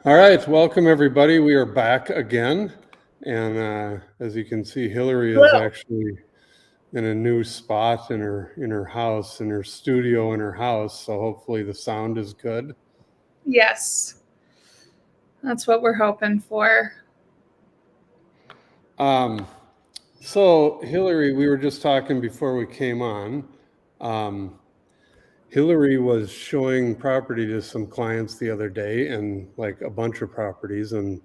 All right, welcome everybody. We are back again, and as you can see, Hillary is Hello. actually in a new spot in her house, in her studio in her house. So hopefully the sound is good. Yes, that's what we're hoping for. Um, so Hillary, we were just talking before we came on. Um, Hillary was showing property to some clients the other day, and like a bunch of properties, and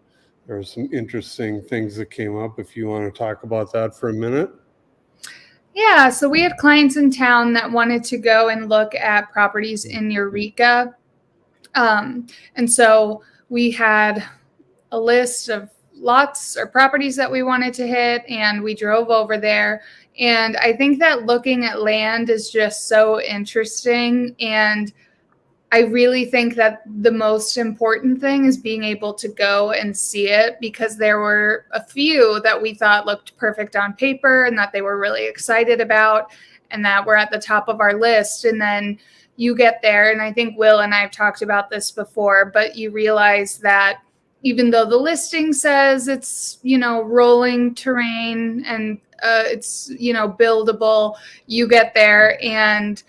there were some interesting things that came up. If you want to talk about that for a minute. Yeah, so we had clients in town that wanted to go and look at properties in Eureka. And so we had a list of lots or properties that we wanted to hit, and we drove over there. And I think that looking at land is just so interesting. And I really think that the most important thing is being able to go and see it, because there were a few that we thought looked perfect on paper and that they were really excited about and that were at the top of our list. And then you get there, and I think Will and I have talked about this before, but you realize that even though the listing says it's, rolling terrain and it's, buildable, you get there and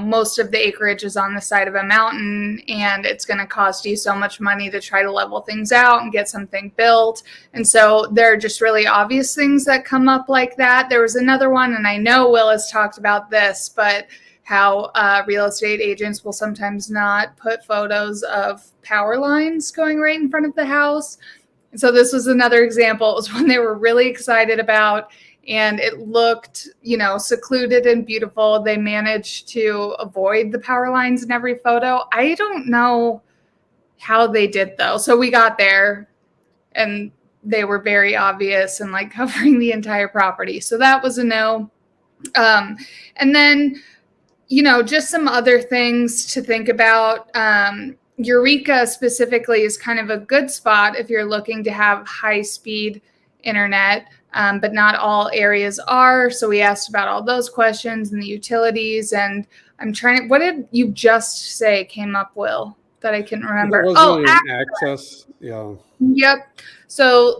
most of the acreage is on the side of a mountain, and it's going to cost you so much money to try to level things out and get something built. And so there are just really obvious things that come up like that. There was another one, and I know Will has talked about this, but how real estate agents will sometimes not put photos of power lines going right in front of the house. And so this was another example. It was one they were really excited about, and it looked, secluded and beautiful. They managed to avoid the power lines in every photo. I don't know how they did, though. So we got there, and they were very obvious and like covering the entire property. So that was a no. And then, just some other things to think about. Eureka specifically is kind of a good spot if you're looking to have high-speed internet, but not all areas are. So we asked about all those questions and the utilities. And what did you just say came up, Will, that I can remember? There Oh, wasn't an access. Yeah. yep. So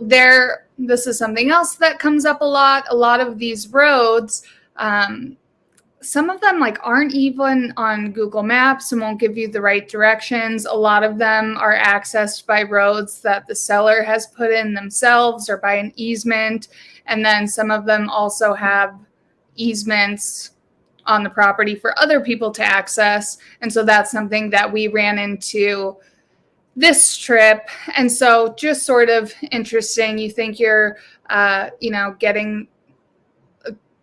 this is something else that comes up a lot. A lot of these roads, some of them like aren't even on Google Maps and won't give you the right directions. A lot of them are accessed by roads that the seller has put in themselves or by an easement. And then some of them also have easements on the property for other people to access. And so that's something that we ran into this trip. And so just sort of interesting. You think you're, getting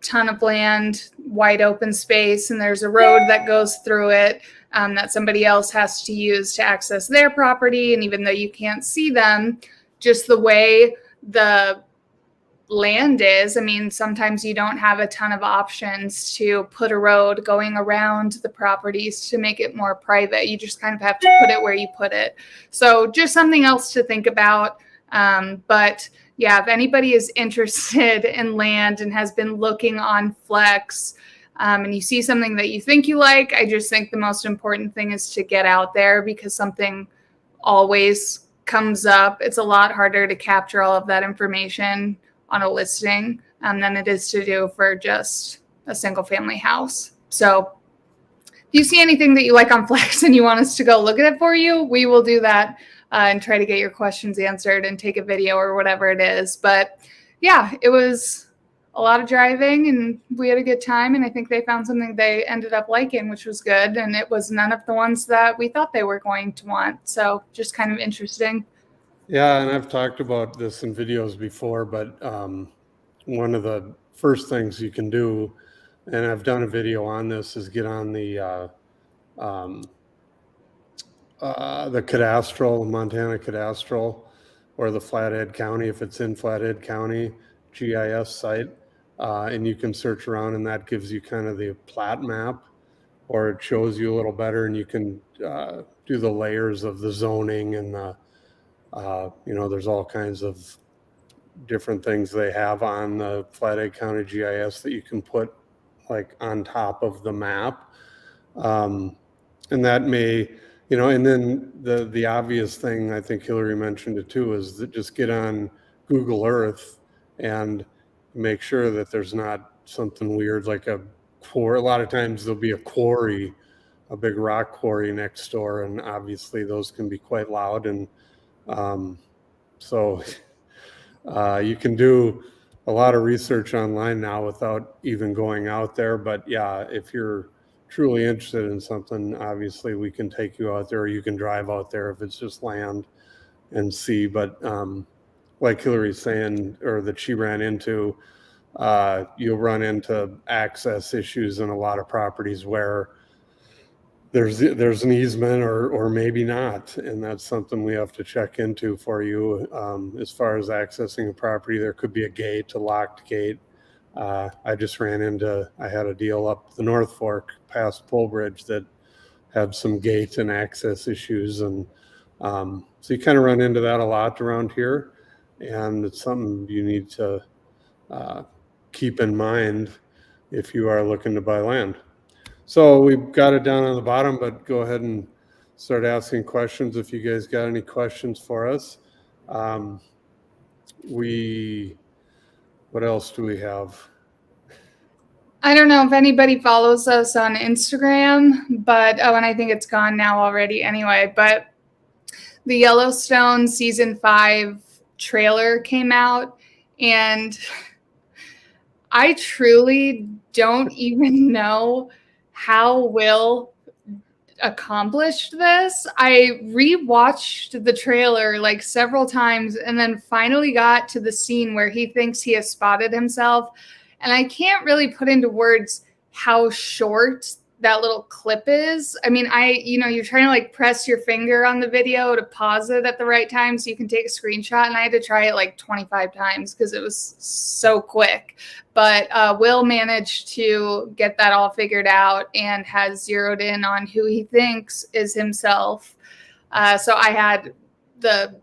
ton of land, wide open space, and there's a road that goes through it that somebody else has to use to access their property. And even though you can't see them, just the way the land is, I mean, sometimes you don't have a ton of options to put a road going around the properties to make it more private. You just kind of have to put it where you put it. So just something else to think about. But yeah, if anybody is interested in land and has been looking on Flex, and you see something that you think you like, I just think the most important thing is to get out there, because something always comes up. It's a lot harder to capture all of that information on a listing than it is to do for just a single family house. So if you see anything that you like on Flex and you want us to go look at it for you, we will do that and try to get your questions answered and take a video or whatever it is. But yeah, it was a lot of driving and we had a good time. And I think they found something they ended up liking, which was good. And it was none of the ones that we thought they were going to want. So just kind of interesting. Yeah, and I've talked about this in videos before, but one of the first things you can do, and I've done a video on this, is get on the cadastral, Montana cadastral, or the Flathead County, if it's in Flathead County, GIS site, and you can search around, and that gives you kind of the plat map, or it shows you a little better, and you can do the layers of the zoning and the there's all kinds of different things they have on the Flathead County GIS that you can put like on top of the map. And that may, and then the obvious thing, I think Hillary mentioned it too, is that just get on Google Earth and make sure that there's not something weird like a quarry. A lot of times there'll be a quarry, a big rock quarry next door, and obviously those can be quite loud. And so you can do a lot of research online now without even going out there. But yeah, if you're truly interested in something, obviously we can take you out there, or you can drive out there if it's just land and see. But like Hillary's saying, or that she ran into, you'll run into access issues in a lot of properties where there's an easement or maybe not, and that's something we have to check into for you. As far as accessing a property, there could be a gate, a locked gate. I had a deal up the North Fork past Pole Bridge that had some gate and access issues, and so you kind of run into that a lot around here, and it's something you need to keep in mind if you are looking to buy land. So we've got it down on the bottom, but go ahead and start asking questions if you guys got any questions for us. What else do we have? I don't know if anybody follows us on Instagram, but and I think it's gone now already anyway, but the Yellowstone season 5 trailer came out, and I truly don't even know how Will accomplished this. I rewatched the trailer like several times and then finally got to the scene where he thinks he has spotted himself. And I can't really put into words how short that little clip is. I mean, you're trying to like press your finger on the video to pause it at the right time so you can take a screenshot. And I had to try it like 25 times because it was so quick. But Will managed to get that all figured out and has zeroed in on who he thinks is himself. So I had the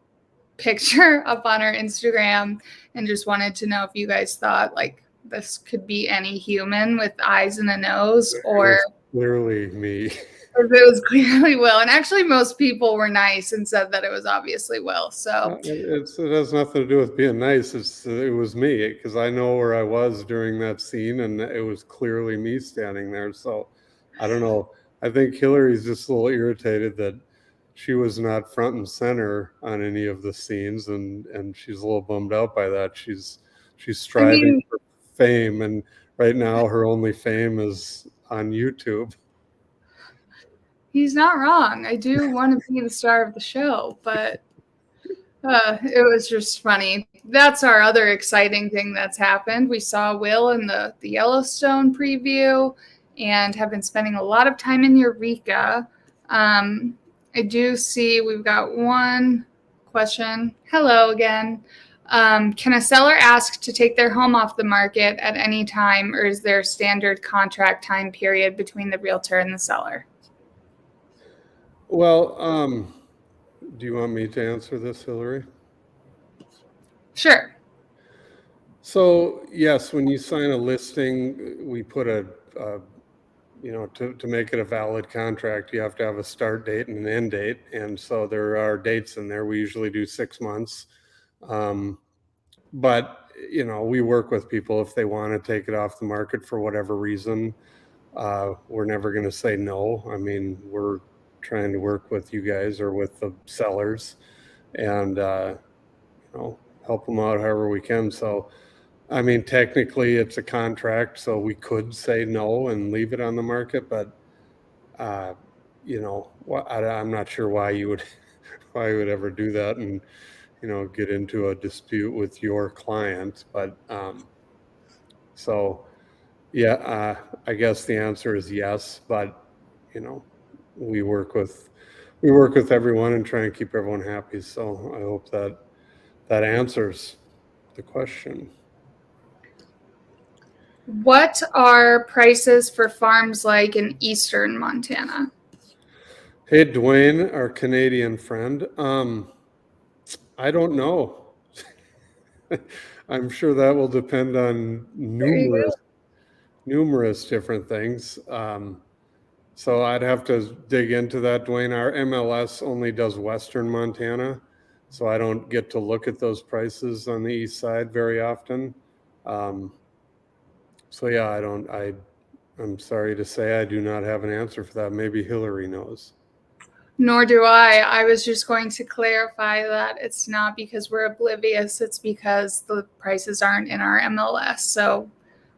picture up on our Instagram and just wanted to know if you guys thought like this could be any human with eyes and a nose, or clearly me. If it was clearly Will. And actually most people were nice and said that it was obviously Will. So it has nothing to do with being nice. It was me, because I know where I was during that scene, and it was clearly me standing there. So I don't know. I think Hillary's just a little irritated that she was not front and center on any of the scenes, and she's a little bummed out by that. She's striving for fame, and right now her only fame is on YouTube. He's not wrong. I do want to be the star of the show, but it was just funny. That's our other exciting thing that's happened. We saw Will in the Yellowstone preview and have been spending a lot of time in Eureka. I do see we've got one question. Hello again. Can a seller ask to take their home off the market at any time, or is there a standard contract time period between the realtor and the seller? Well, do you want me to answer this, Hillary? Sure. So yes, when you sign a listing, we put to make it a valid contract, you have to have a start date and an end date. And so there are dates in there. We usually do 6 months. But, we work with people if they want to take it off the market for whatever reason. We're never going to say no. I mean, we're trying to work with you guys or with the sellers and, help them out however we can. So, I mean, technically it's a contract, so we could say no and leave it on the market, but, I'm not sure why you would ever do that and, get into a dispute with your client. But, I guess the answer is yes, but, we work with everyone and try and keep everyone happy. So I hope that answers the question. What are prices for farms like in eastern Montana? Hey, Dwayne, our Canadian friend. I don't know. I'm sure that will depend on numerous different things. So I'd have to dig into that, Dwayne. Our MLS only does Western Montana, so I don't get to look at those prices on the east side very often. So yeah, I'm sorry to say I do not have an answer for that. Maybe Hillary knows. Nor do I. I was just going to clarify that it's not because we're oblivious, it's because the prices aren't in our MLS. So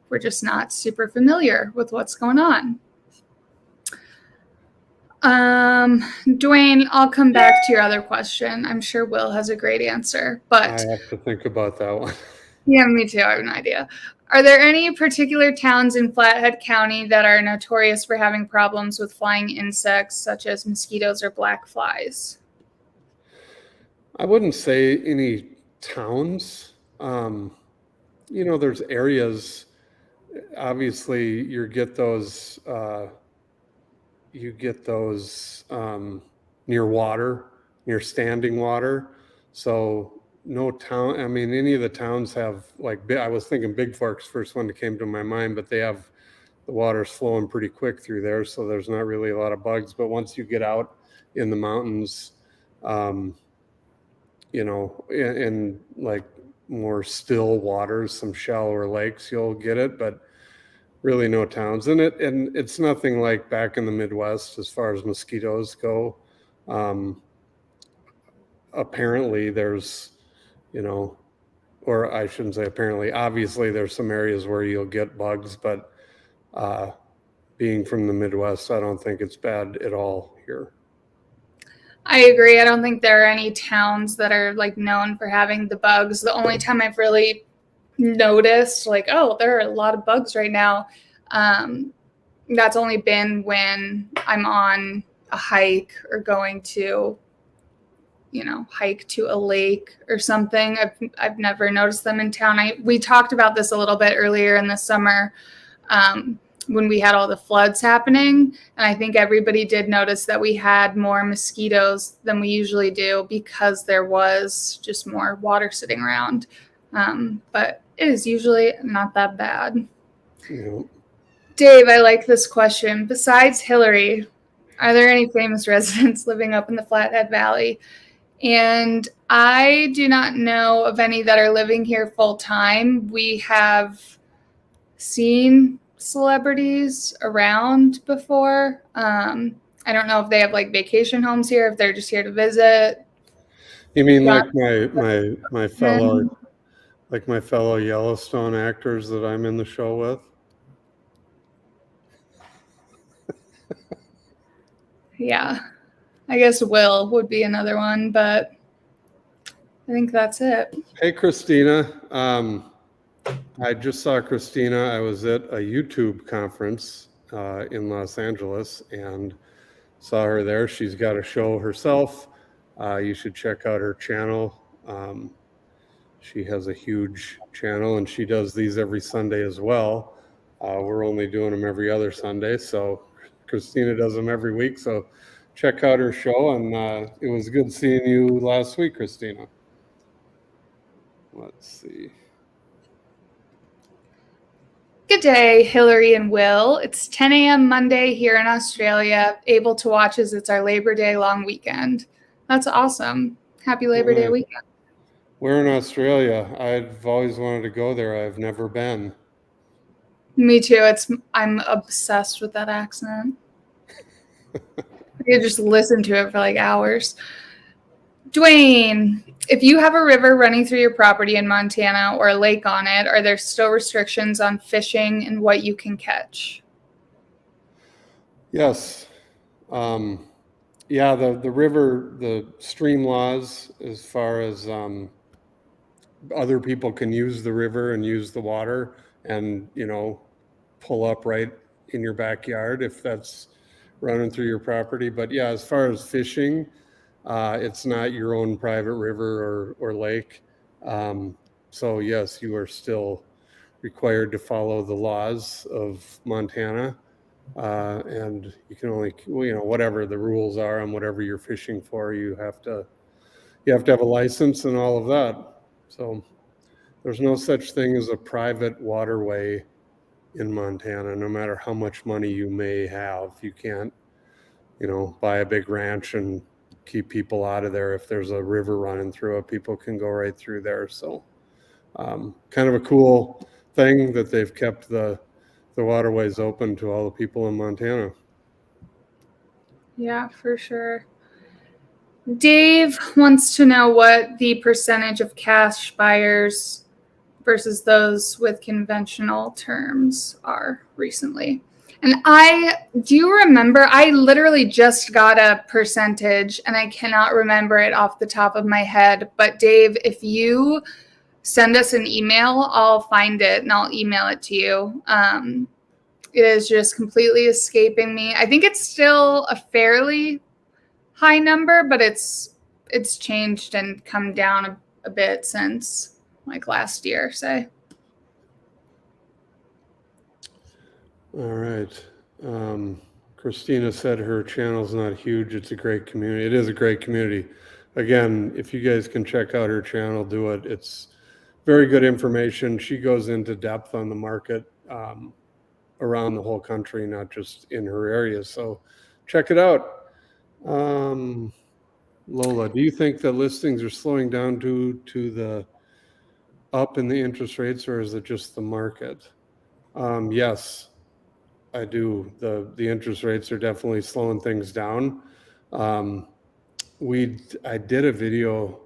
we're just not super familiar with what's going on. Dwayne, I'll come back to your other question. I'm sure Will has a great answer, but I have to think about that one. yeah, me too. I have no idea. Are there any particular towns in Flathead County that are notorious for having problems with flying insects, such as mosquitoes or black flies? I wouldn't say any towns. There's areas. Obviously, you get those near water, near standing water. So no town. I mean, any of the towns have I was thinking Big Fork's first one that came to my mind, but they have the water's flowing pretty quick through there, so there's not really a lot of bugs. But once you get out in the mountains, in like more still waters, some shallower lakes, you'll get it, but really no towns in it. And it's nothing like back in the Midwest as far as mosquitoes go. Apparently there's, or I shouldn't say apparently, obviously there's some areas where you'll get bugs, but being from the Midwest, I don't think it's bad at all here. I agree. I don't think there are any towns that are known for having the bugs. The only time I've really noticed oh, there are a lot of bugs right now, that's only been when I'm on a hike or going to hike to a lake or something. I've never noticed them in town. We talked about this a little bit earlier in the summer, when we had all the floods happening, and I think everybody did notice that we had more mosquitoes than we usually do because there was just more water sitting around. But it is usually not that bad. Yeah. Dave, I like this question. Besides Hillary, are there any famous residents living up in the Flathead Valley? And I do not know of any that are living here full time. We have seen celebrities around before. I don't know if they have vacation homes here, if they're just here to visit. You mean like my fellow Yellowstone actors that I'm in the show with? Yeah, I guess Will would be another one, but I think that's it. Hey, Christina. I just saw Christina. I was at a YouTube conference in Los Angeles and saw her there. She's got a show herself. You should check out her channel. She has a huge channel and she does these every Sunday as well. We're only doing them every other Sunday. So Christina does them every week. So check out her show. And it was good seeing you last week, Christina. Let's see. Good day, Hillary and Will. It's 10 a.m. Monday here in Australia, able to watch as it's our Labor Day long weekend. That's awesome. Happy Labor Day weekend. We're in Australia. I've always wanted to go there. I've never been. Me too. I'm obsessed with that accent. You just listen to it for hours. Dwayne, if you have a river running through your property in Montana or a lake on it, are there still restrictions on fishing and what you can catch? Yes. Yeah, the river, the stream laws, as far as other people can use the river and use the water and, pull up right in your backyard if that's running through your property. But yeah, as far as fishing, it's not your own private river or lake. So yes, you are still required to follow the laws of Montana. And you can only, whatever the rules are on whatever you're fishing for, you have to have a license and all of that. So there's no such thing as a private waterway in Montana. No matter how much money you may have, you can't, buy a big ranch and keep people out of there. If there's a river running through it, people can go right through there. So kind of a cool thing that they've kept the waterways open to all the people in Montana. Yeah, for sure. Dave wants to know what the percentage of cash buyers versus those with conventional terms are recently. And do you remember, I literally just got a percentage and I cannot remember it off the top of my head. But Dave, if you send us an email, I'll find it and I'll email it to you. It is just completely escaping me. I think it's still a fairly high number, but it's changed and come down a bit since like last year, say. All right. Christina said her channel's not huge. It's a great community. It is a great community. Again, if you guys can check out her channel, do it. It's very good information. She goes into depth on the market around the whole country, not just in her area. So check it out. Lola, do you think the listings are slowing down due to the up in the interest rates, or is it just the market? Yes, I do. The interest rates are definitely slowing things down. I did a video,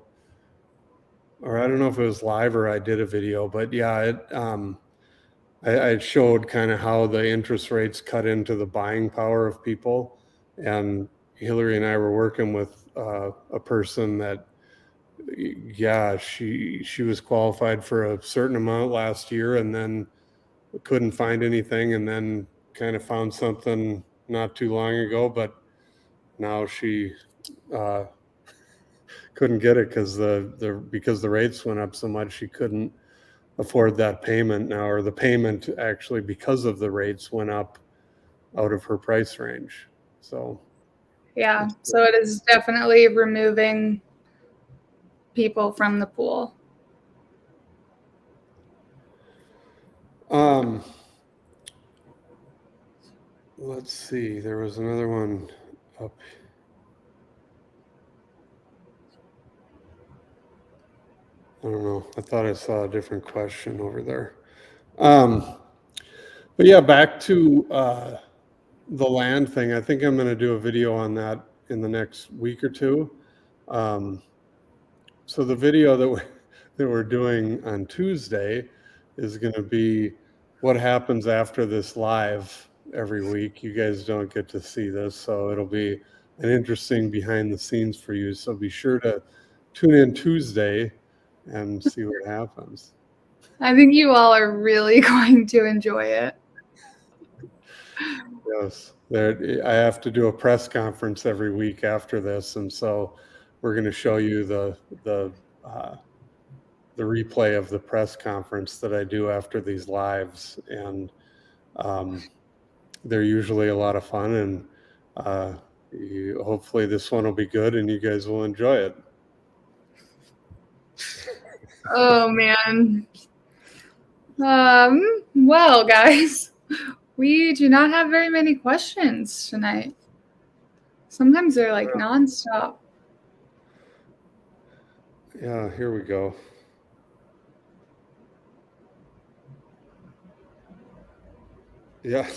or I don't know if it was live or I did a video, but yeah, I showed kind of how the interest rates cut into the buying power of people. And Hillary and I were working with a person that, yeah, she was qualified for a certain amount last year and then couldn't find anything, and then kind of found something not too long ago, but now she couldn't get it because the rates went up so much she couldn't afford that payment now, or the payment actually, because of the rates, went up out of her price range. So yeah, so it is definitely removing people from the pool. Let's see, there was another one up. I don't know. I thought I saw a different question over there. But yeah, back to the land thing. I think I'm going to do a video on that in the next week or two. So the video that we're doing on Tuesday is going to be what happens after this live every week. You guys don't get to see this, so it'll be an interesting behind the scenes for you. So be sure to tune in Tuesday and see what happens. I think you all are really going to enjoy it. Yes, I have to do a press conference every week after this, and so we're going to show you the replay of the press conference that I do after these lives, and they're usually a lot of fun, and hopefully this one will be good and you guys will enjoy it. Oh man. Well, guys, we do not have very many questions tonight. Sometimes they're like nonstop. Yeah, here we go. Yeah.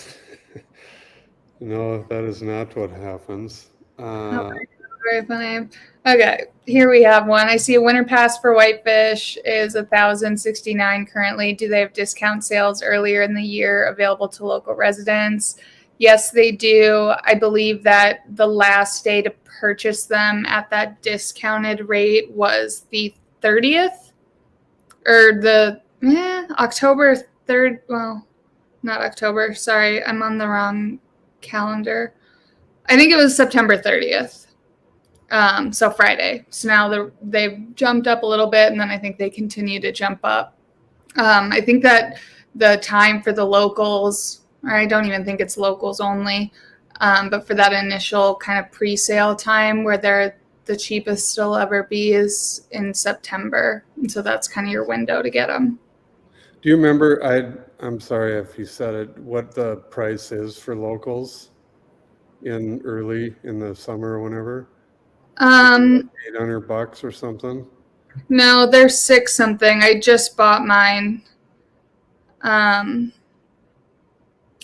No, that is not what happens. Very funny. Okay, here we have one. I see a winter pass for whitefish is $1,069 currently. Do they have discount sales earlier in the year available to local residents? Yes, they do. I believe that the last day to purchase them at that discounted rate was the 30th or the October 3rd. Well, not October. Sorry, I'm on the wrong calendar. I think it was September 30th. So Friday. So now they've jumped up a little bit, and then I think they continue to jump up. I think that the time for the locals, or I don't even think it's locals only, but for that initial kind of pre-sale time where they're the cheapest they'll ever be is in September. And so that's kind of your window to get them. Do you remember, I'm sorry if you said it, what the price is for locals in the summer or whenever? $800 or something? No, they're 6 something. I just bought mine. I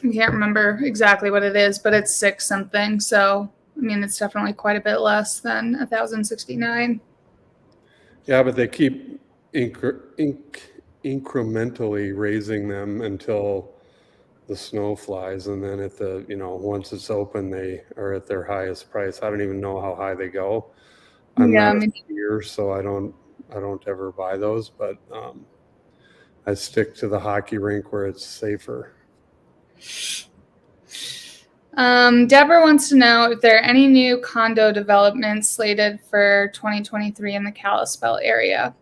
can't remember exactly what it is, but it's 6 something. So, I mean, it's definitely quite a bit less than 1,069. Yeah, but they keep incrementally raising them until the snow flies, and then once it's open, they are at their highest price. I don't even know how high they go. I'm Yeah, not I a mean, skier, so I don't ever buy those, but I stick to the hockey rink where it's safer. Deborah wants to know if there are any new condo developments slated for 2023 in the Kalispell area.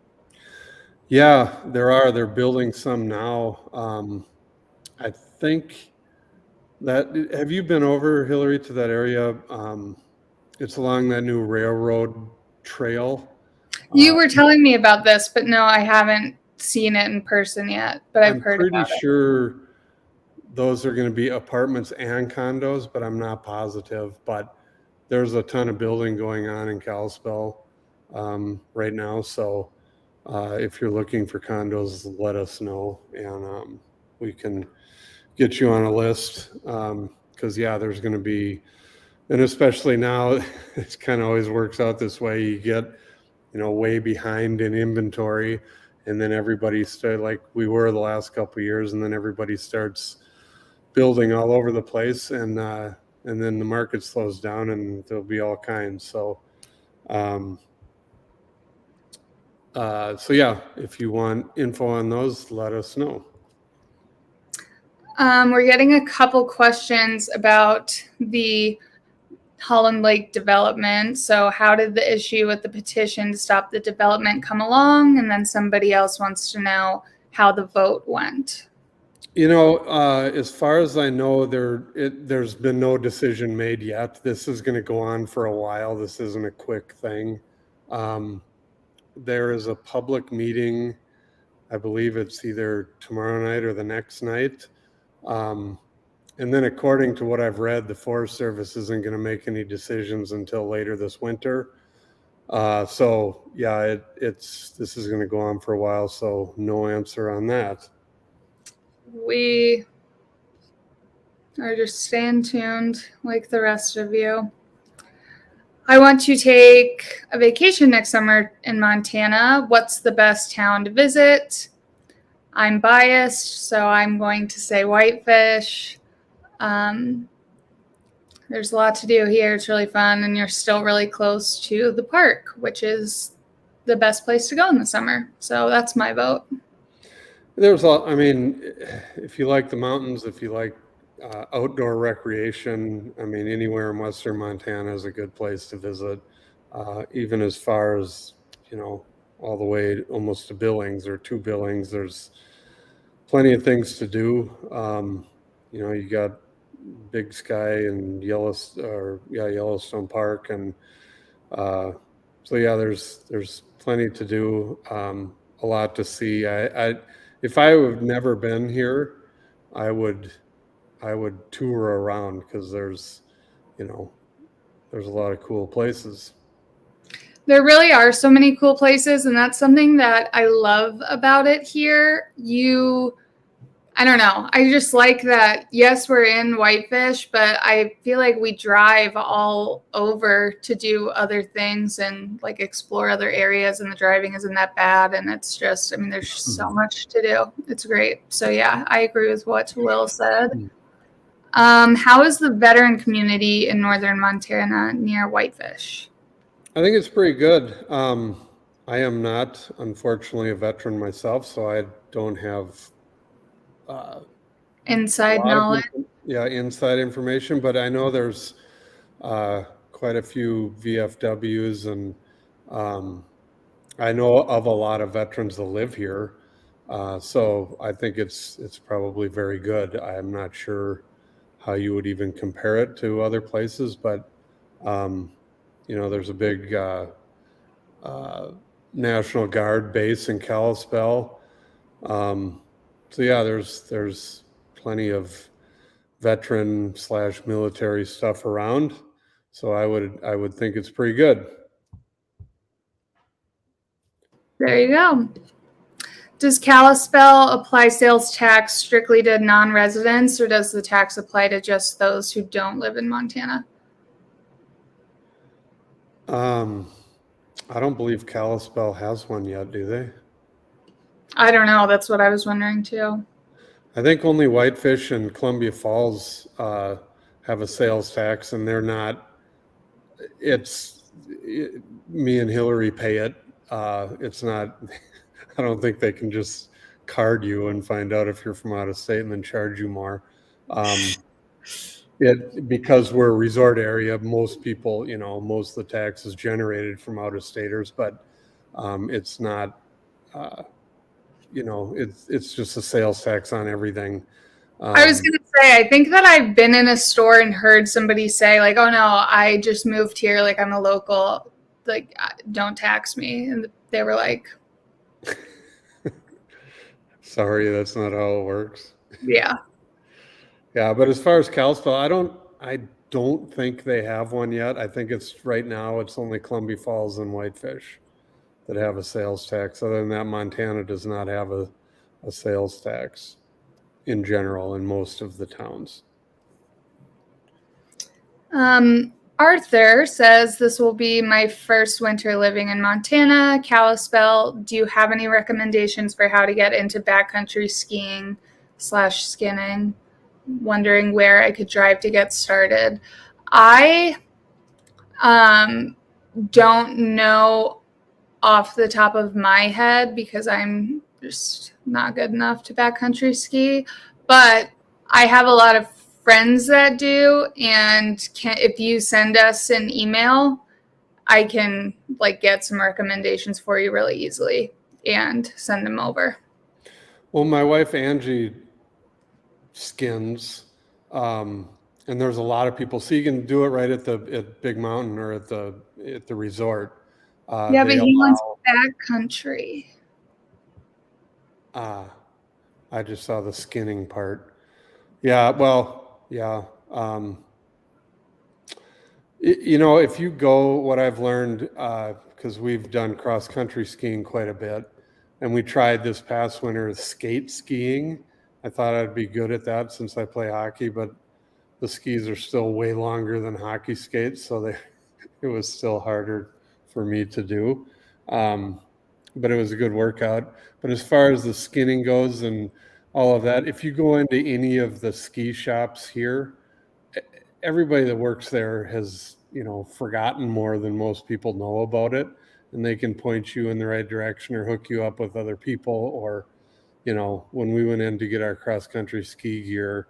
Yeah, there are. They're building some now. I think have you been over, Hillary, to that area? It's along that new railroad trail. You were telling me about this, but no, I haven't seen it in person yet, but I've I'm heard pretty about it. sure those are going to be apartments and condos, but I'm not positive. But there's a ton of building going on in Kalispell right now. So if you're looking for condos, let us know, and we can get you on a list. Because there's going to be, and especially now, it kind of always works out this way. You get, way behind in inventory, and then everybody start like we were the last couple of years, and then everybody starts building all over the place, and then the market slows down, and there'll be all kinds. So, if you want info on those, let us know. We're getting a couple questions about the Holland Lake development. So, how did the issue with the petition to stop the development come along? And then somebody else wants to know how the vote went. As far as I know, there's been no decision made yet. This is going to go on for a while. This isn't a quick thing. There is a public meeting. I believe it's either tomorrow night or the next night. And then according to what I've read, the Forest Service isn't going to make any decisions until later this winter. This is going to go on for a while, so no answer on that. We are just staying tuned like the rest of you. I want to take a vacation next summer in Montana. What's the best town to visit? I'm biased, so I'm going to say Whitefish. There's a lot to do here. It's really fun, and you're still really close to the park, which is the best place to go in the summer. So that's my vote. There's a lot. I mean, if you like the mountains, if you like outdoor recreation, I mean, anywhere in Western Montana is a good place to visit. Even as far as, all the way almost to Billings or to Billings, there's plenty of things to do. You got Big Sky and Yellowstone Park, and there's plenty to do. A lot to see. If I have never been here, I would tour around, because there's a lot of cool places. There really are so many cool places, and that's something that I love about it here. I don't know. I just like that, yes, we're in Whitefish, but I feel like we drive all over to do other things and like explore other areas, and the driving isn't that bad. And it's just, I mean, there's so much to do. It's great. So yeah, I agree with what Will said. How is the veteran community in northern Montana near Whitefish? I think it's pretty good. I am not, unfortunately, a veteran myself, so I don't have Inside knowledge. Inside information, but I know there's quite a few VFWs, and I know of a lot of veterans that live here. So I think it's probably very good. I'm not sure how you would even compare it to other places, but there's a big National Guard base in Kalispell. So yeah, there's plenty of veteran / military stuff around. So I would think it's pretty good. There you go. Does Kalispell apply sales tax strictly to non-residents, or does the tax apply to just those who don't live in Montana? I don't believe Kalispell has one yet, do they? I don't know. That's what I was wondering too. I think only Whitefish and Columbia Falls have a sales tax, and they're not. Me and Hillary pay it. It's not. I don't think they can just card you and find out if you're from out of state and then charge you more. Because we're a resort area, most people, most of the tax is generated from out of staters, but it's not. It's just a sales tax on everything. I was going to say, I think that I've been in a store and heard somebody say, like, oh no, I just moved here. Like, I'm a local, like, don't tax me. And they were like, sorry, that's not how it works. Yeah. Yeah. But as far as Kalispell, I don't think they have one yet. I think right now it's only Columbia Falls and Whitefish that have a sales tax. Other than that, Montana does not have a sales tax in general in most of the towns. Arthur says, this will be my first winter living in Montana, Kalispell. Do you have any recommendations for how to get into backcountry skiing / skinning? Wondering where I could drive to get started. I don't know off the top of my head because I'm just not good enough to backcountry ski, but I have a lot of friends that do, and if you send us an email, I can get some recommendations for you really easily and send them over. Well, my wife Angie skins, and there's a lot of people, so you can do it right at Big Mountain or at the resort. Yeah, but he wants backcountry. I just saw the skinning part. Yeah, well, yeah. If you go, what I've learned, because we've done cross-country skiing quite a bit, and we tried this past winter skate skiing. I thought I'd be good at that since I play hockey, but the skis are still way longer than hockey skates, so it was still harder for me to do. But it was a good workout. But as far as the skinning goes and all of that, if you go into any of the ski shops here, everybody that works there has, forgotten more than most people know about it, and they can point you in the right direction or hook you up with other people. Or, when we went in to get our cross-country ski gear,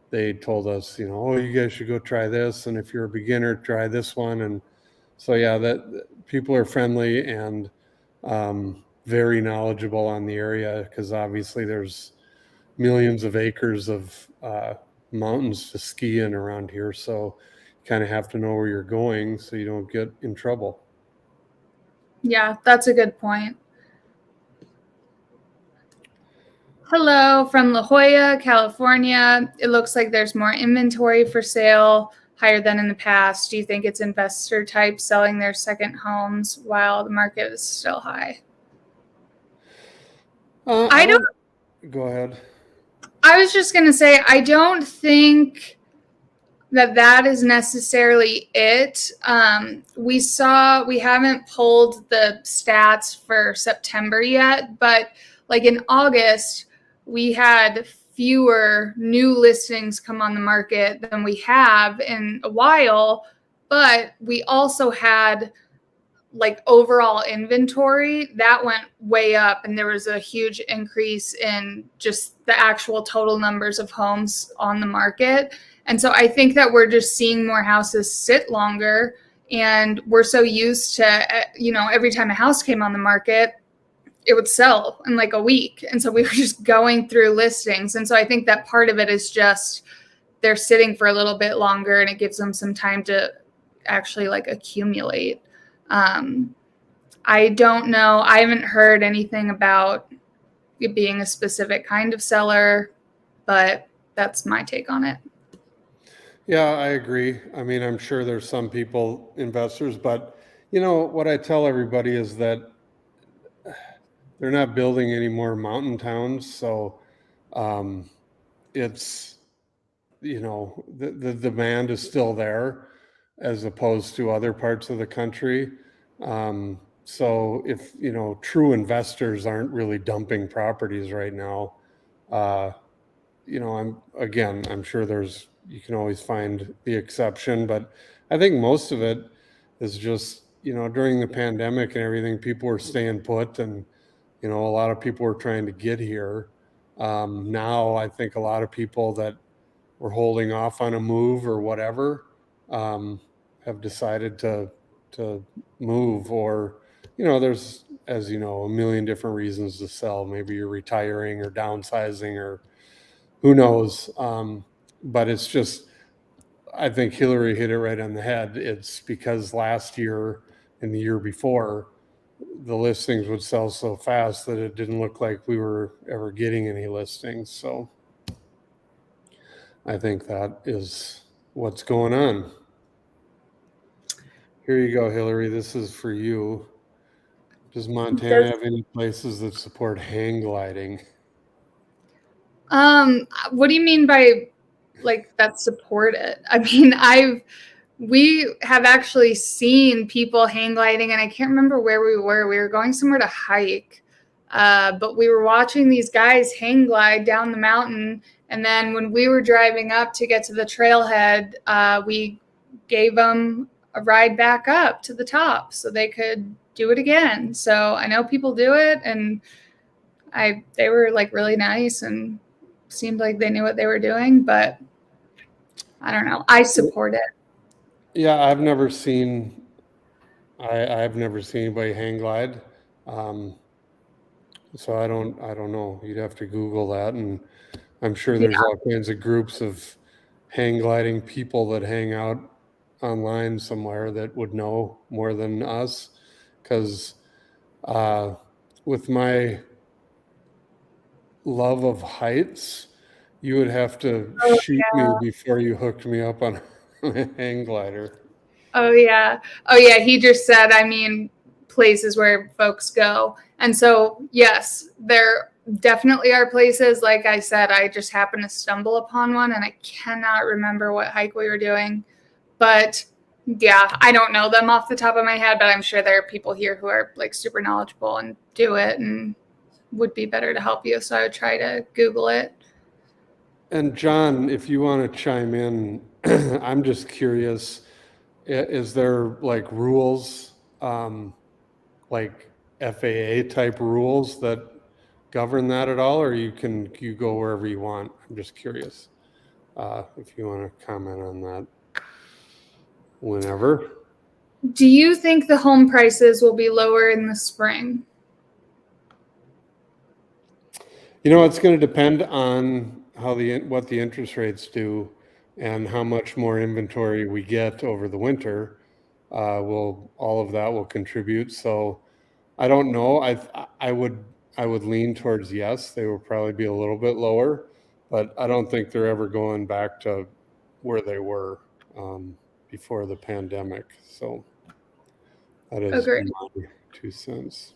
they told us, oh, you guys should go try this. And if you're a beginner, try this one. And so, yeah, that people are friendly and very knowledgeable on the area, because obviously there's millions of acres of mountains to ski in around here. So you kind of have to know where you're going so you don't get in trouble. Yeah, that's a good point. Hello from La Jolla, California. It looks like there's more inventory for sale, higher than in the past. Do you think it's investor types selling their second homes while the market is still high? I don't. Go ahead. I was just going to say, I don't think that is necessarily it. We haven't pulled the stats for September yet, but in August, we had fewer new listings come on the market than we have in a while, but we also had overall inventory that went way up, and there was a huge increase in just the actual total numbers of homes on the market. And so I think that we're just seeing more houses sit longer, and we're so used to, every time a house came on the market, it would sell in a week. And so we were just going through listings. And so I think that part of it is just they're sitting for a little bit longer, and it gives them some time to actually accumulate. I don't know. I haven't heard anything about it being a specific kind of seller, but that's my take on it. Yeah, I agree. I mean, I'm sure there's some people, investors, but what I tell everybody is that they're not building any more mountain towns. So it's, the demand is still there as opposed to other parts of the country. So if, true investors aren't really dumping properties right now, I'm sure you can always find the exception, but I think most of it is just, during the pandemic and everything, people were staying put, and, a lot of people were trying to get here. Now I think a lot of people that were holding off on a move or whatever, have decided to move, or, there's, as you know, a million different reasons to sell. Maybe you're retiring or downsizing or who knows. But it's just, I think Hillary hit it right on the head. It's because last year and the year before, the listings would sell so fast that it didn't look like we were ever getting any listings. So I think that is what's going on. Here you go, Hillary. This is for you. Does Montana have any places that support hang gliding? What do you mean by that support it? I mean, we have actually seen people hang gliding, and I can't remember where we were. We were going somewhere to hike, but we were watching these guys hang glide down the mountain. And then when we were driving up to get to the trailhead, we gave them a ride back up to the top so they could do it again. So I know people do it, and they were really nice and seemed like they knew what they were doing, but I don't know. I support it. Yeah, I've never seen anybody hang glide. So I don't know. You'd have to Google that, and I'm sure there's all kinds of groups of hang gliding people that hang out online somewhere that would know more than us. Because with my love of heights, you would have to shoot me before you hooked me up on a hang glider. Oh yeah. He just said, places where folks go. And so, yes, there definitely are places. Like I said, I just happened to stumble upon one, and I cannot remember what hike we were doing. But yeah, I don't know them off the top of my head, but I'm sure there are people here who are super knowledgeable and do it and would be better to help you. So I would try to Google it. And John, if you want to chime in, I'm just curious, is there rules, like FAA type rules that govern that at all, or you go wherever you want? I'm just curious if you want to comment on that whenever. Do you think the home prices will be lower in the spring? It's going to depend on what the interest rates do and how much more inventory we get over the winter. All of that will contribute. So I don't know. I would lean towards yes. They will probably be a little bit lower, but I don't think they're ever going back to where they were before the pandemic. So that is my 2 cents.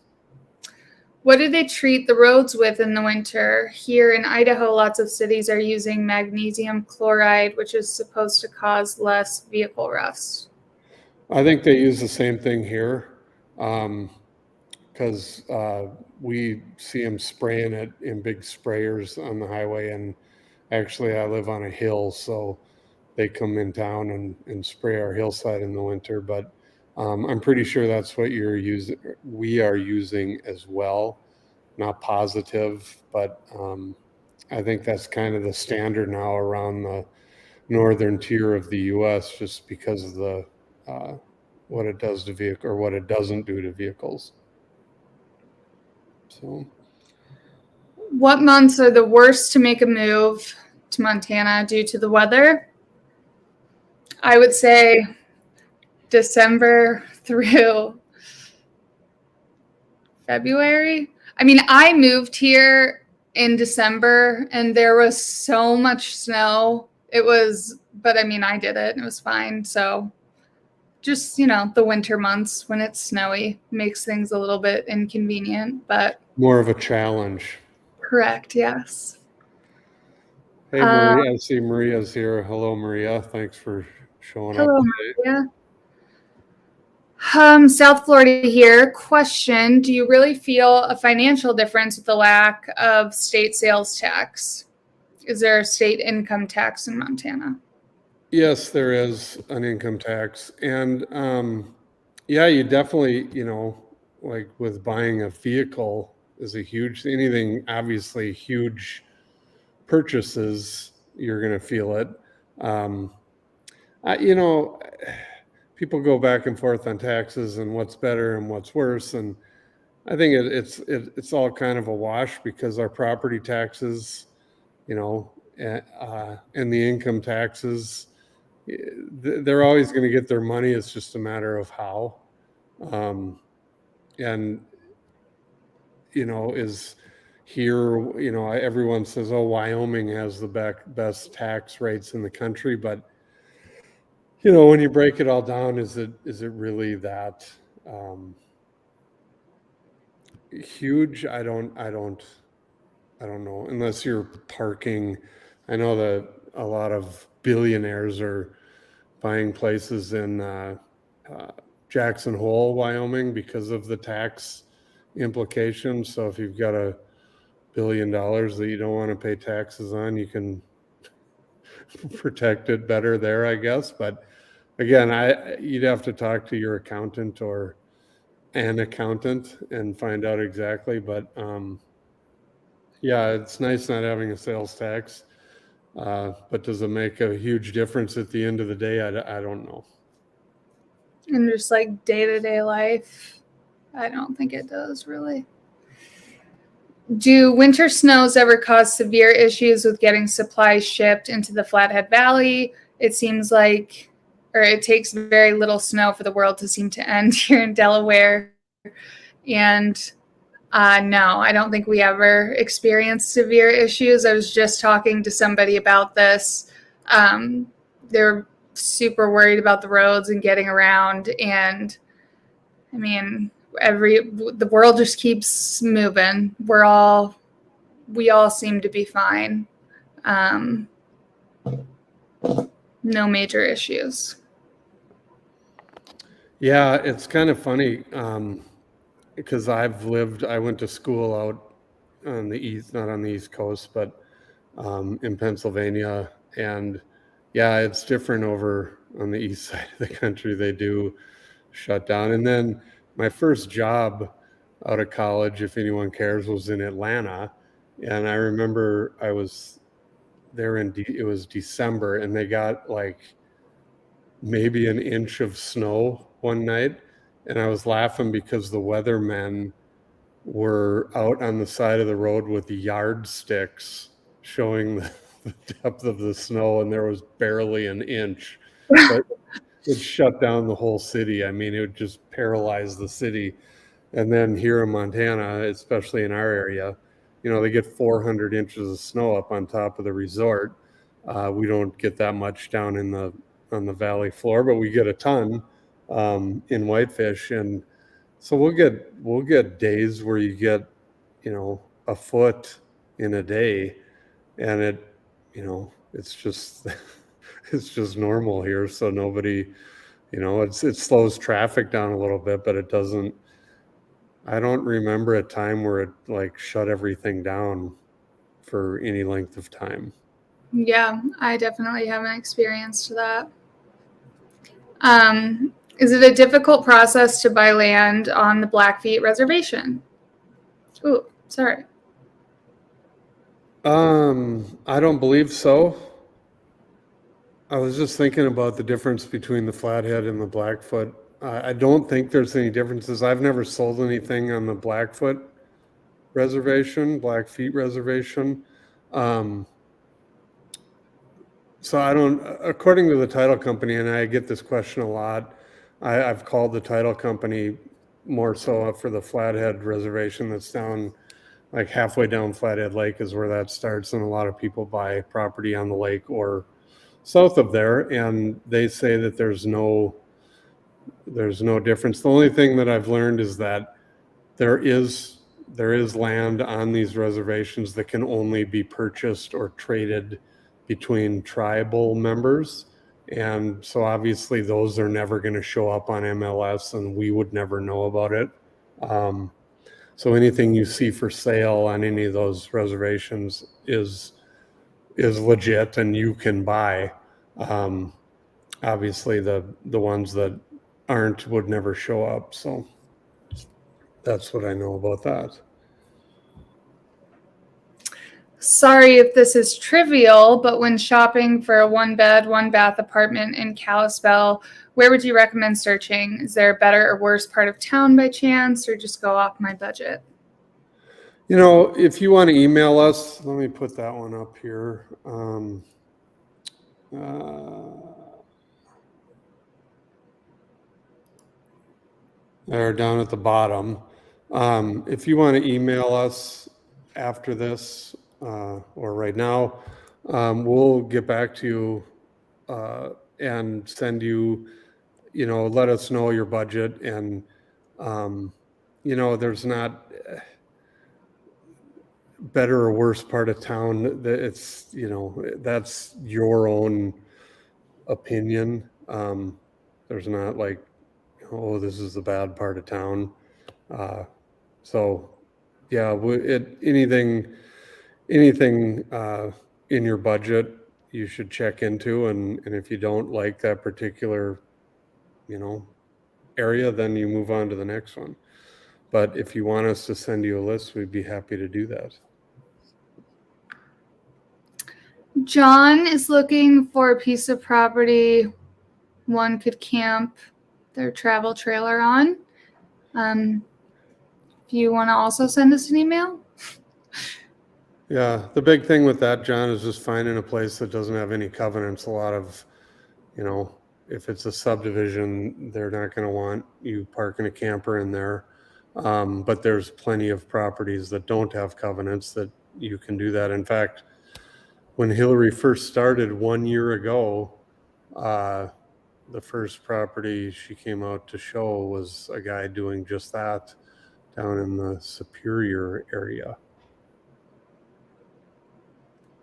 What do they treat the roads with in the winter? Here in Idaho, lots of cities are using magnesium chloride, which is supposed to cause less vehicle rust. I think they use the same thing here, because we see them spraying it in big sprayers on the highway. And actually, I live on a hill, so they come in town and spray our hillside in the winter. But I'm pretty sure that's what we are using as well. Not positive, but I think that's kind of the standard now around the northern tier of the U.S. just because of the what it does to vehicle, or what it doesn't do to vehicles. So, what months are the worst to make a move to Montana due to the weather? I would say December through February. I mean, I moved here in December and there was so much snow. But I mean, I did it and it was fine. So just, the winter months when it's snowy makes things a little bit inconvenient, but More of a challenge. correct, yes. Hey, Maria, I see Maria's here. Hello, Maria. Thanks for showing up Hello, today. Maria. South Florida here. Question: do you really feel a financial difference with the lack of state sales tax? Is there a state income tax in Montana? Yes, there is an income tax. And yeah, you definitely, like with buying a vehicle is a huge, anything obviously huge purchases, you're going to feel it. Um, people go back and forth on taxes and what's better and what's worse. And I think it's all kind of a wash because our property taxes, and the income taxes, they're always going to get their money. It's just a matter of how. And is here, everyone says, oh, Wyoming has the best tax rates in the country, but when you break it all down, is it really that huge? I don't know, unless you're parking. I know that a lot of billionaires are buying places in Jackson Hole, Wyoming, because of the tax implications. So if you've got $1 billion that you don't want to pay taxes on, you can protect it better there, I guess. But again, you'd have to talk to your accountant or an accountant and find out exactly. But yeah, it's nice not having a sales tax. But does it make a huge difference at the end of the day? I don't know. And just like day-to-day life, I don't think it does really. Do winter snows ever cause severe issues with getting supplies shipped into the Flathead Valley? It seems like, or it takes very little snow for the world to seem to end here in Delaware. And no, I don't think we ever experienced severe issues. I was just talking to somebody about this. They're super worried about the roads and getting around. And I mean, the world just keeps moving. We all seem to be fine. No major issues. Yeah, it's kind of funny because I went to school out on the east, not on the East Coast, but in Pennsylvania. And yeah, it's different over on the east side of the country. They do shut down. And then my first job out of college, if anyone cares, was in Atlanta. And I remember I was there it was December, and they got like maybe an inch of snow one night. And I was laughing because the weathermen were out on the side of the road with the yardsticks showing the depth of the snow, and there was barely an inch. But it shut down the whole city. I mean, it would just paralyze the city. And then here in Montana, especially in our area, they get 400 inches of snow up on top of the resort. We don't get that much down on the valley floor, but we get a ton in Whitefish. And so we'll get days where you get, a foot in a day, and it's just it's just normal here. So nobody, it slows traffic down a little bit, but it doesn't. I don't remember a time where it like shut everything down for any length of time. Yeah, I definitely haven't experienced that. Is it a difficult process to buy land on the Blackfeet Reservation? Ooh, sorry. I don't believe so. I was just thinking about the difference between the Flathead and the Blackfoot. I don't think there's any differences. I've never sold anything on the Blackfoot Reservation, Blackfeet Reservation. So I don't, according to the title company, and I get this question a lot, I've called the title company more so up for the Flathead reservation that's down like halfway down Flathead Lake is where that starts, and a lot of people buy property on the lake or south of there, and they say that there's no difference. The only thing that I've learned is that there is land on these reservations that can only be purchased or traded between tribal members. And so obviously those are never going to show up on MLS, and we would never know about it. So anything you see for sale on any of those reservations is legit and you can buy. Obviously the ones that aren't would never show up. So that's what I know about that. Sorry if this is trivial, but when shopping for a 1-bed, 1-bath apartment in Kalispell, where would you recommend searching? Is there a better or worse part of town by chance, or just go off my budget? You know, if you want to email us, let me put that one up here. They're down at the bottom. If you want to email us after this or right now, we'll get back to you and send you, let us know your budget. And, there's not better or worse part of town. It's, that's your own opinion. There's not like, oh, this is the bad part of town. So yeah, anything in your budget you should check into, and if you don't like that particular area, then you move on to the next one. But if you want us to send you a list, we'd be happy to do that. John is looking for a piece of property one could camp their travel trailer on. If you want to also send us an email. Yeah, the big thing with that, John, is just finding a place that doesn't have any covenants. A lot of, if it's a subdivision, they're not going to want you parking a camper in there. But there's plenty of properties that don't have covenants that you can do that. In fact, when Hillary first started 1 year ago, the first property she came out to show was a guy doing just that down in the Superior area.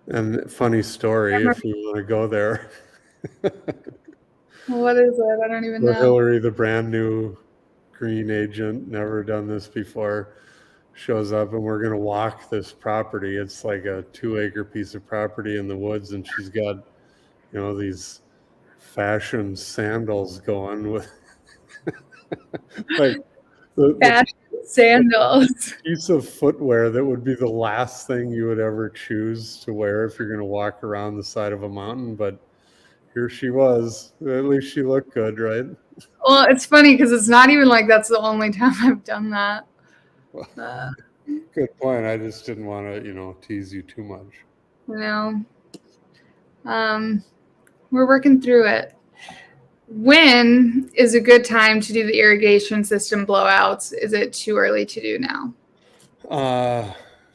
And funny story, if you want to go there. What is it? I don't even know. Hillary, the brand new green agent, never done this before, shows up, and we're going to walk this property. It's like a 2-acre piece of property in the woods, and she's got, these fashion sandals going with like fashion sandals. Piece of footwear that would be the last thing you would ever choose to wear if you're going to walk around the side of a mountain. But here she was. At least she looked good, right? Well, it's funny because it's not even like that's the only time I've done that. Good point. I just didn't want to, tease you too much. We're working through it. When is a good time to do the irrigation system blowouts? Is it too early to do now?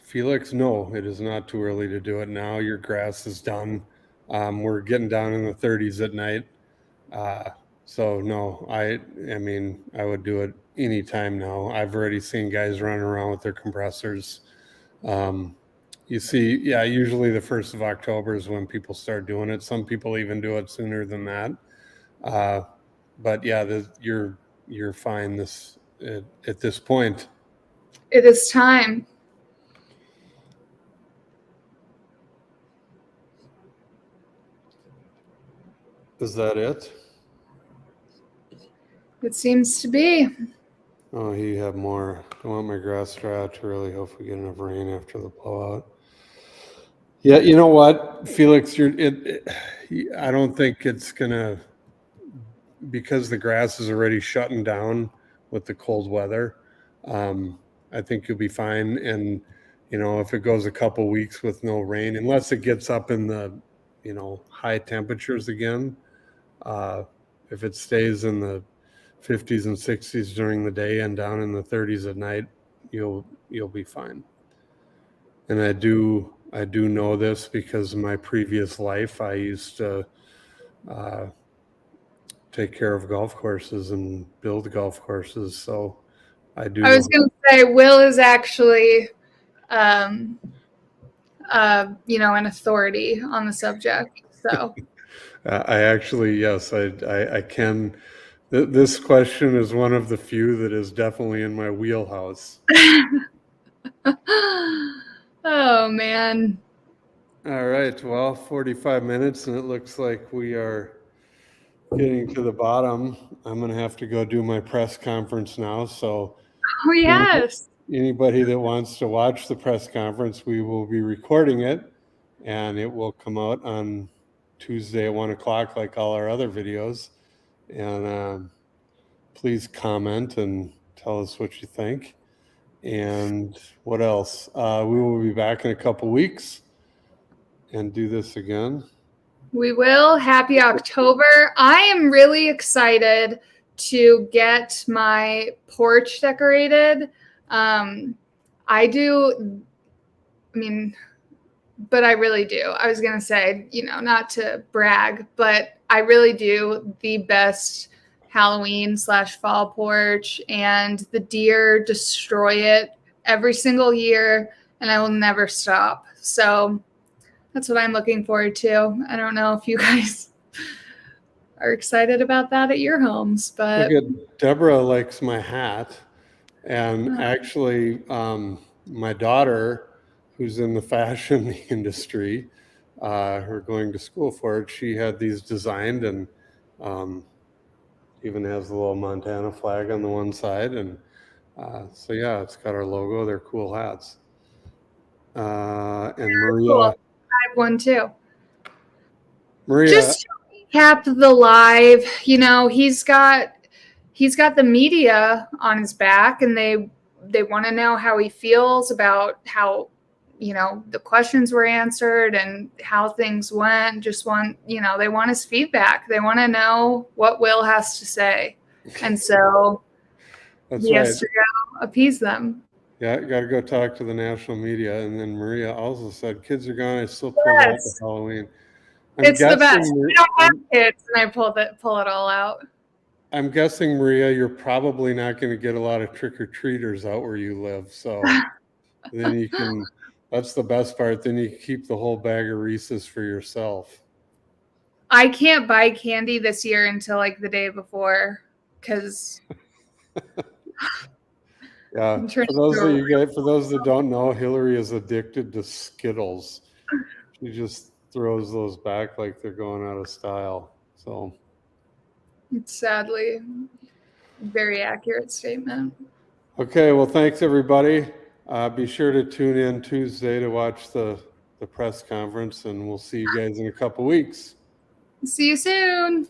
Felix, no, it is not too early to do it now. Your grass is done. We're getting down in the 30s at night. So no, I mean, I would do it anytime now. I've already seen guys running around with their compressors. You see, yeah, usually the 1st of October is when people start doing it. Some people even do it sooner than that. But yeah, you're fine at this point. It is time. Is that it? It seems to be. Oh, you have more. I want my grass to dry out too early. Hope we get enough rain after the blowout. Yeah, you know what, Felix, I don't think it's gonna, because the grass is already shutting down with the cold weather. I think you'll be fine. And if it goes a couple weeks with no rain, unless it gets up in the high temperatures again, if it stays in the 50s and 60s during the day and down in the 30s at night, you'll be fine. And I do know this because in my previous life, I used to take care of golf courses and build golf courses. So I do. I was going to say, Will is actually, an authority on the subject. So I actually, yes, I can. This question is one of the few that is definitely in my wheelhouse. Oh, man. All right. Well, 45 minutes, and it looks like we are getting to the bottom. I'm going to have to go do my press conference now. So, Oh, yes. anybody that wants to watch the press conference, we will be recording it, and it will come out on Tuesday at 1 o'clock, like all our other videos. And please comment and tell us what you think. And what else? We will be back in a couple weeks and do this again. We will. Happy October. I am really excited to get my porch decorated. I really do. I was going to say, not to brag, but I really do the best Halloween/fall porch, and the deer destroy it every single year, and I will never stop. So that's what I'm looking forward to. I don't know if you guys are excited about that at your homes, but look at Deborah likes my hat. And actually, my daughter, who's in the fashion industry, her going to school for it, she had these designed, and even has the little Montana flag on the one side. And so, yeah, it's got our logo. They're cool hats. And Maria. cool. I have one too. Maria. Just to recap the live, he's got the media on his back, and they want to know how he feels about how, the questions were answered and how things went. Just they want his feedback. They want to know what Will has to say. And so he has to go appease them. Yeah, got to go talk to the national media. And then Maria also said, kids are gone. I still pull out the Halloween. It's the best. We don't have kids, and I pull it all out. I'm guessing, Maria, you're probably not going to get a lot of trick-or-treaters out where you live. So then you can, that's the best part. Then you can keep the whole bag of Reese's for yourself. I can't buy candy this year until like the day before, because yeah, for those that don't know, Hillary is addicted to Skittles. She just throws those back like they're going out of style. So it's sadly a very accurate statement. Okay, well, thanks everybody. Be sure to tune in Tuesday to watch the press conference, and we'll see you guys in a couple weeks. See you soon.